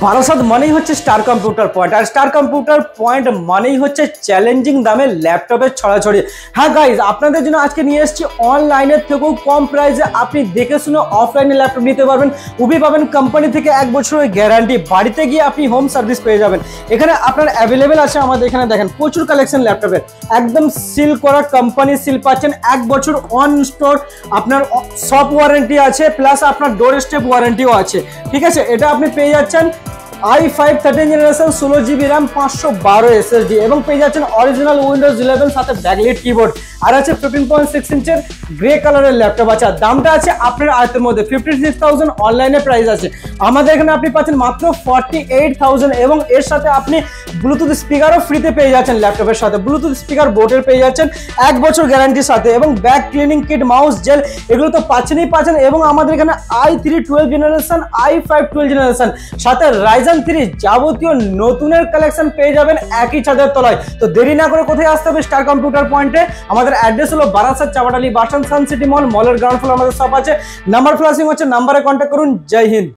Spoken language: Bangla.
বারাসাত মানেই হচ্ছে স্টার কম্পিউটার পয়েন্ট, আর স্টার কম্পিউটার পয়েন্ট মানেই হচ্ছে চ্যালেঞ্জিং দামে ল্যাপটপের ছড়াছড়ি। হ্যাঁ গাইজ, আপনাদের জন্য আজকে নিয়ে এসেছি অনলাইনের থেকেও কম প্রাইসে আপনি দেখে শুনে অফলাইনে ল্যাপটপ নিতে পারবেন। উবি পাবেন কোম্পানি থেকে 1 বছরের গ্যারান্টি, বাড়িতে গিয়ে আপনি হোম সার্ভিস পেয়ে যাবেন। এখানে আপনার অ্যাভেলেবেল আছে, আমাদের এখানে দেখেন প্রচুর কালেকশন ল্যাপটপের, একদম সিল করা কোম্পানি সিল পাচ্ছেন। 1 বছর অন স্টোর আপনার সব ওয়ারেন্টি আছে, প্লাস আপনার ডোর স্টেপ ওয়ারেন্টিও আছে। ঠিক আছে, এটা আপনি পেয়ে যাচ্ছেন i5 13 generation 16GB RAM 512 SSD এবং পেয়ে যাচ্ছেন অরিজিনাল উইন্ডোজ 11 সাথে ব্যাকলাইট কিবোর্ড, আর আছে 15.6 ইঞ্চের গ্রে কালারের ল্যাপটপ আছে। দামটা আছে আপনার আয়তের মধ্যে, 56,000 অনলাইনে প্রাইস আছে। আমাদের এখানে আপনি পাচ্ছেন মাত্র 48,000 এবং এর সাথে আপনি ব্লুটুথ স্পিকারও ফ্রিতে পেয়ে যাচ্ছেন। ল্যাপটপের সাথে ব্লুটুথ স্পিকার বোর্ডের পেয়ে যাচ্ছেন 1 বছর গ্যারান্টির সাথে, এবং back cleaning kit, mouse gel, এগুলো তো পাচ্ছেনই পাচ্ছেন। এবং আমাদের এখানে i3 12 জেনারেশন, i5 12 জেনারেশন সাথে রাইজেন 3 যাবতীয় নতুনের কালেকশন পেয়ে যাবেন একই ছাদের তলায়। তো দেরি না করে কোথায় আসতে হবে? স্টার কম্পিউটার পয়েন্টে। আমাদের অ্যাড্রেস হলো বারাসাত চাপাটালি বাসন সান সিটি মলের গ্রাউন্ড ফ্লোর আমাদের শপ আছে। নাম্বার ফ্লাশিং হচ্ছে, নাম্বারে কন্ট্যাক্ট করুন। জয় হিন্দ।